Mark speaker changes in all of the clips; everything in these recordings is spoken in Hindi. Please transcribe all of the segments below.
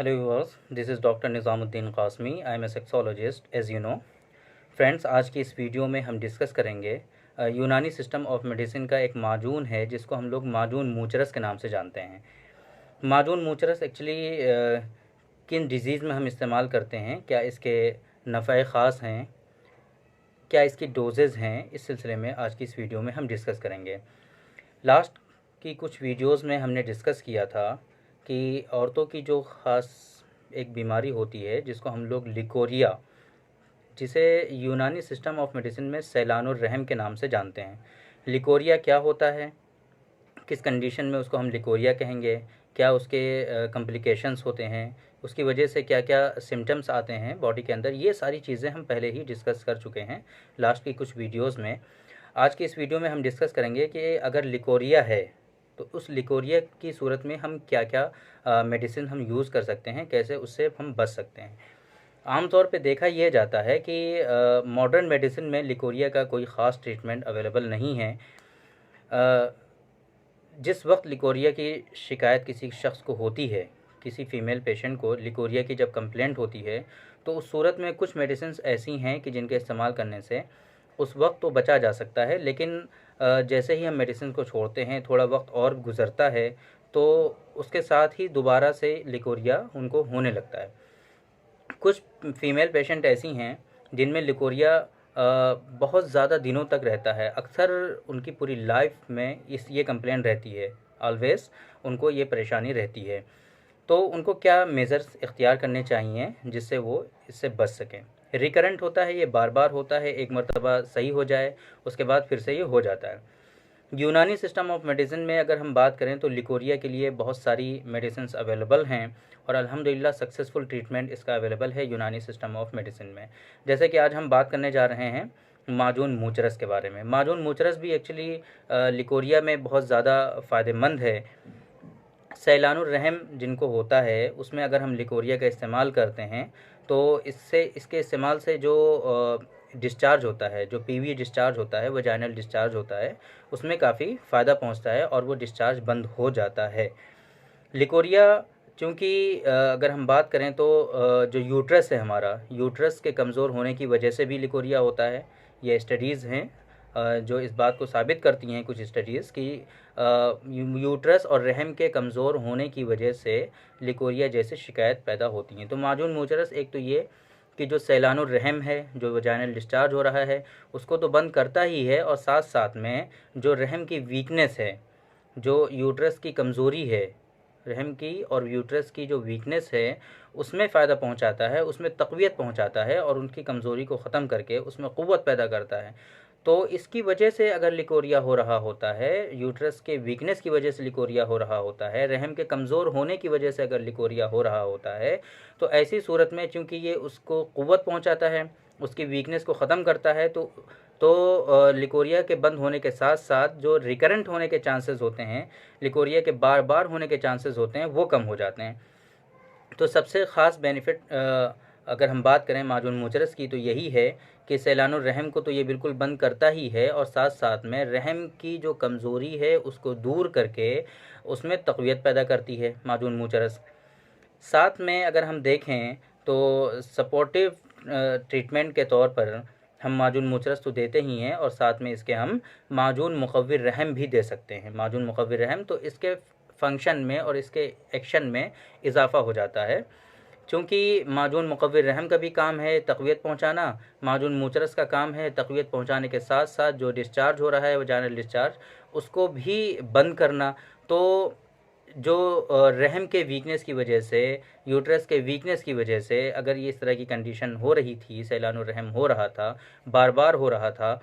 Speaker 1: Hello viewers, this is doctor Nizamuddin Qasmi. I am a sexologist as you know. Friends, आज की इस वीडियो में हम डिस्कस करेंगे यूनानी सिस्टम ऑफ मेडिसिन का एक माजून है जिसको हम लोग माजून मूचरस के नाम से जानते हैं। माजून मूचरस एक्चुअली किन डिज़ीज़ में हम इस्तेमाल करते हैं, क्या इसके नफ़े ख़ास हैं, क्या इसकी डोजेज़ हैं, इस सिलसिले में आज की इस वीडियो में हम डिस्कस करेंगे। लास्ट की कुछ वीडियोस में हमने डिस्कस किया था कि औरतों की जो ख़ास एक बीमारी होती है जिसको हम लोग लिकोरिया, जिसे यूनानी सिस्टम ऑफ मेडिसिन में सैलानुर रहम के नाम से जानते हैं। लिकोरिया क्या होता है, किस कंडीशन में उसको हम लिकोरिया कहेंगे, क्या उसके कॉम्प्लिकेशंस होते हैं, उसकी वजह से क्या क्या सिम्टम्स आते हैं बॉडी के अंदर, ये सारी चीज़ें हम पहले ही डिस्कस कर चुके हैं लास्ट की कुछ वीडियोस में। आज की इस वीडियो में हम डिस्कस करेंगे कि अगर लिकोरिया है तो उस लिकोरिया की सूरत में हम क्या क्या मेडिसिन हम यूज़ कर सकते हैं, कैसे उससे हम बच सकते हैं। आमतौर पे देखा यह जाता है कि मॉडर्न मेडिसिन में लिकोरिया का कोई ख़ास ट्रीटमेंट अवेलेबल नहीं है। जिस वक्त लिकोरिया की शिकायत किसी शख्स को होती है, किसी फ़ीमेल पेशेंट को लिकोरिया की जब कंप्लेंट होती है, तो उस सूरत में कुछ मेडिसिन्स ऐसी हैं कि जिनके इस्तेमाल करने से उस वक्त तो बचा जा सकता है, लेकिन जैसे ही हम मेडिसिन को छोड़ते हैं, थोड़ा वक्त और गुज़रता है तो उसके साथ ही दोबारा से लिकोरिया उनको होने लगता है। कुछ फ़ीमेल पेशेंट ऐसी हैं जिनमें लिकोरिया बहुत ज़्यादा दिनों तक रहता है। अक्सर उनकी पूरी लाइफ में ये कंप्लेंट रहती है, ऑलवेज़ उनको ये परेशानी रहती है। तो उनको क्या मेज़र्स इख्तियार करने चाहिए जिससे वो इससे बच सकें। रिकरेंट होता है, ये बार बार होता है, एक मरतबा सही हो जाए उसके बाद फिर से ये हो जाता है। यूनानी सिस्टम ऑफ मेडिसिन में अगर हम बात करें तो लिकोरिया के लिए बहुत सारी मेडिसिन्स अवेलेबल हैं और अल्हम्दुलिल्लाह सक्सेसफुल ट्रीटमेंट इसका अवेलेबल है यूनानी सिस्टम ऑफ मेडिसिन में। जैसे कि आज हम बात करने जा रहे हैं माजून मूचरस के बारे में। माजून मूचरस भी एक्चुअली लिकोरिया में बहुत ज़्यादा फ़ायदेमंद है। सैलानुर रहम जिनको होता है उसमें अगर हम लिकोरिया का इस्तेमाल करते हैं तो इसके इस्तेमाल से जो डिस्चार्ज होता है, जो पीवी डिस्चार्ज होता है, वजाइनल डिस्चार्ज होता है, उसमें काफ़ी फ़ायदा पहुंचता है और वो डिस्चार्ज बंद हो जाता है। लिकोरिया चूँकि अगर हम बात करें तो जो यूट्रस है हमारा, यूट्रस के कमज़ोर होने की वजह से भी लिकोरिया होता है। ये स्टडीज़ हैं जो इस बात को साबित करती हैं, कुछ स्टडीज़ कि यूट्रस और रहम के कमज़ोर होने की वजह से लिकोरिया जैसे शिकायत पैदा होती हैं। तो माजून मूचरस एक तो ये कि जो सैलानुर रहम है, जो वजाइनल डिस्चार्ज हो रहा है, उसको तो बंद करता ही है और साथ साथ में जो रहम की वीकनेस है, जो यूट्रस की कमज़ोरी है, रहम की और यूट्रस की जो वीकनेस है उसमें फ़ायदा पहुंचाता है, उसमें तक़वियत पहुंचाता है और उनकी कमज़ोरी को ख़त्म करके उसमें क़ुव्वत पैदा करता है। तो इसकी वजह से अगर लिकोरिया हो रहा होता है, यूट्रस के वीकनेस की वजह से लिकोरिया हो रहा होता है, रहम के कमज़ोर होने की वजह से अगर लिकोरिया हो रहा होता है, तो ऐसी सूरत में चूँकि ये उसको क़ुव्वत पहुंचाता है, उसकी वीकनेस को ख़त्म करता है, तो लिकोरिया के बंद होने के साथ साथ जो रिकरेंट होने के चांसेस होते हैं, लिकोरिया के बार बार होने के चांसेस होते हैं, वो कम हो जाते हैं। तो सबसे ख़ास बेनिफिट अगर हम बात करें माजून मूचरस की तो यही है कि सैलानुर रहम को तो ये बिल्कुल बंद करता ही है और साथ साथ में रहम की जो कमज़ोरी है उसको दूर करके उसमें तक़वियत पैदा करती है माजून मूचरस। साथ में अगर हम देखें तो सपोर्टिव ट्रीटमेंट के तौर पर हम माजून मूचरस तो देते ही हैं और साथ में इसके हम माजून मुक़व्विर रहम भी दे सकते हैं। माजून मुक़व्विर रहम तो इसके फ़ंक्शन में और इसके एक्शन में इजाफ़ा हो जाता है। चूँकि माजून मुक़व्विर रहम का भी काम है तक़वियत पहुँचाना, माजून मूचरस का काम है तक़वियत पहुँचाने के साथ साथ जो डिस्चार्ज हो रहा है वजाइनल डिस्चार्ज उसको भी बंद करना। तो जो रहम के वीकनेस की वजह से, यूट्रस के वीकनेस की वजह से अगर ये इस तरह की कंडीशन हो रही थी, सैलानुर रहम हो रहा था, बार बार हो रहा था,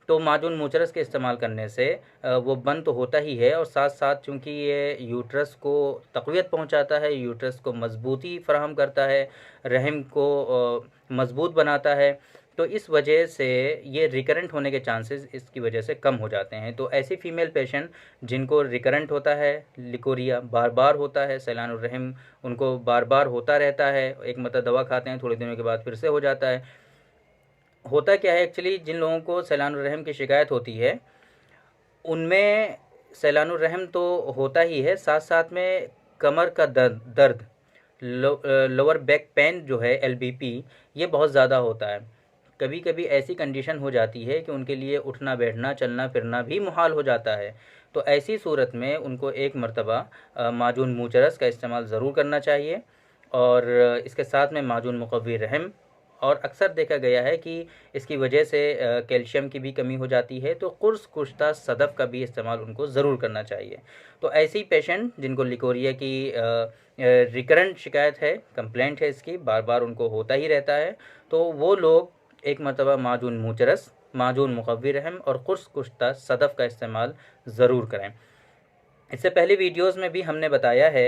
Speaker 1: तो माजून मूचरस के इस्तेमाल करने से वो बंद तो होता ही है और साथ साथ चूँकि ये यूट्रस को तक़वियत पहुँचाता है, यूट्रस को मजबूती फ़राहम करता है, रहम को मजबूत बनाता है, तो इस वजह से ये रिकरेंट होने के चांसेस इसकी वजह से कम हो जाते हैं। तो ऐसी फ़ीमेल पेशेंट जिनको रिकरेंट होता है लिकोरिया, बार बार होता है, सैलानुर रहम उनको बार बार होता रहता है, एक मतलब दवा खाते हैं, थोड़े दिनों के बाद फिर से हो जाता है। होता क्या है एक्चुअली, जिन लोगों को सैलानुर रहम की शिकायत होती है उनमें सैलानुर रहम तो होता ही है, साथ साथ में कमर का दर्द, लोअर बैक पेन जो है LBP, ये बहुत ज़्यादा होता है। कभी कभी ऐसी कंडीशन हो जाती है कि उनके लिए उठना बैठना चलना फिरना भी मुहाल हो जाता है। तो ऐसी सूरत में उनको एक मरतबा माजून मूचरस का इस्तेमाल ज़रूर करना चाहिए, और इसके साथ में माजून मुक़व्वी रहम। और अक्सर देखा गया है कि इसकी वजह से कैल्शियम की भी कमी हो जाती है, तो कुर्स कुश्ता सदफ़ का भी इस्तेमाल उनको ज़रूर करना चाहिए। तो ऐसे ही पेशेंट जिनको लिकोरिया की रिकरेंट शिकायत है, कंप्लेंट है, इसकी बार बार उनको होता ही रहता है, तो वो लोग एक मरतबा माजून मूचरस, माजून मुक़व्वी रहम और कुर्स कुश्ता सदफ़ का इस्तेमाल ज़रूर करें। इससे पहले वीडियोस में भी हमने बताया है।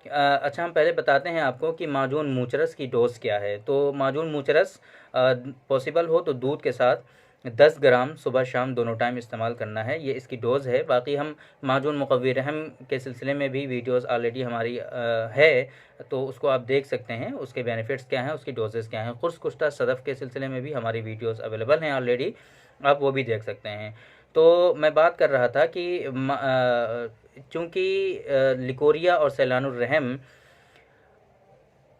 Speaker 1: अच्छा, हम पहले बताते हैं आपको कि माजून मूचरस की डोज़ क्या है। तो माजून मूचरस पॉसिबल हो तो दूध के साथ 10 ग्राम सुबह शाम दोनों टाइम इस्तेमाल करना है, ये इसकी डोज़ है। बाकी हम माजून मुक़व्वी रहम के सिलसिले में भी वीडियोस ऑलरेडी हमारी है, तो उसको आप देख सकते हैं, उसके बेनिफिट्स क्या हैं, उसकी डोजेज़ क्या हैं। कुर्स कुश्ता सदफ़ के सिलसिले में भी हमारी वीडियोस अवेलेबल हैं ऑलरेडी, आप वो भी देख सकते हैं। तो मैं बात कर रहा था कि चूँकि लिकोरिया और सैलानुर रहम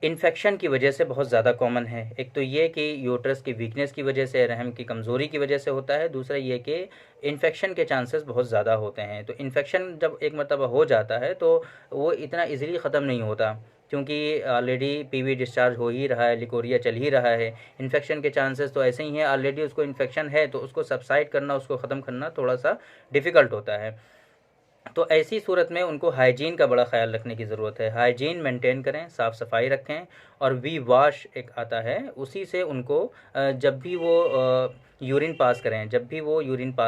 Speaker 1: इन्फेक्शन की वजह से बहुत ज़्यादा कॉमन है। एक तो ये कि यूट्रस की वीकनेस की वजह से, रहम की कमज़ोरी की वजह से होता है। दूसरा ये कि इन्फेक्शन के चांसेस बहुत ज़्यादा होते हैं। तो इन्फेक्शन जब एक मरतबा हो जाता है तो वो इतना ईज़िली ख़त्म नहीं होता, क्योंकि ऑलरेडी PV डिस्चार्ज हो ही रहा है, लिकोरिया चल ही रहा है। इन्फेक्शन के चांसेस तो ऐसे ही हैं, ऑलरेडी उसको इन्फेक्शन है तो उसको सबसाइड करना, उसको ख़त्म करना थोड़ा सा डिफ़िकल्ट होता है। तो ऐसी सूरत में उनको हाइजीन का बड़ा ख़्याल रखने की ज़रूरत है। हाइजीन मेंटेन करें, साफ़ सफाई रखें, और वी वॉश एक आता है, उसी से उनको जब भी वो यूरिन पास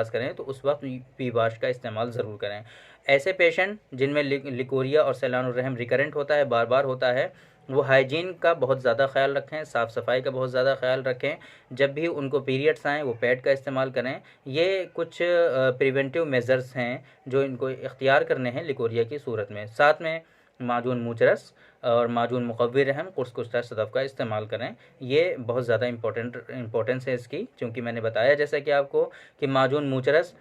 Speaker 1: करें, तो उस वक्त वी वॉश का इस्तेमाल ज़रूर करें। ऐसे पेशेंट जिनमें लिकोरिया और सैलानुर रहम रिकरेंट होता है, बार बार होता है, वो हाइजीन का बहुत ज़्यादा ख़्याल रखें, साफ़ सफाई का बहुत ज़्यादा ख़्याल रखें। जब भी उनको पीरियड्स आएँ वो पैड का इस्तेमाल करें। ये कुछ प्रिवेंटिव मेज़र्स हैं जो इनको इख्तियार करने हैं लिकोरिया की सूरत में। साथ में माजून मूचरस और माजून मुक़व्वी रहम, कुर्स कुश्ता सदफ़ का इस्तेमाल करें। ये बहुत ज़्यादा इम्पोर्टेंस है इसकी, चूँकि मैंने बताया जैसा कि आपको कि माजून मूचरस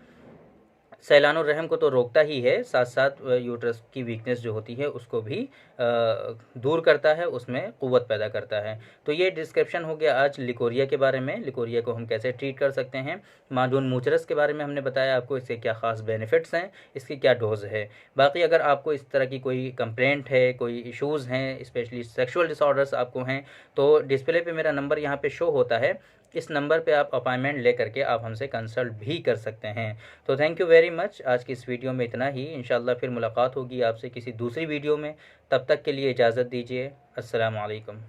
Speaker 1: सैलानुर रहम को तो रोकता ही है, साथ साथ यूट्रस की वीकनेस जो होती है उसको भी दूर करता है, उसमें क़ुव्वत पैदा करता है। तो ये डिस्क्रिप्शन हो गया आज लिकोरिया के बारे में, लिकोरिया को हम कैसे ट्रीट कर सकते हैं। माजून मूचरस के बारे में हमने बताया आपको, इसके क्या ख़ास बेनिफिट्स हैं, इसकी क्या डोज़ है। बाकी अगर आपको इस तरह की कोई कंप्लेंट है, कोई इश्यूज़ हैं, स्पेशली सेक्शुअल डिसऑर्डर्स आपको हैं, तो डिस्प्ले पे मेरा नंबर यहाँ पे शो होता है, इस नंबर पे आप अपॉइंटमेंट ले करके आप हमसे कंसल्ट भी कर सकते हैं। तो थैंक यू वेरी मच। आज की इस वीडियो में इतना ही। इंशाल्लाह फिर मुलाकात होगी आपसे किसी दूसरी वीडियो में। तब तक के लिए इजाज़त दीजिए। अस्सलाम वालेकुम।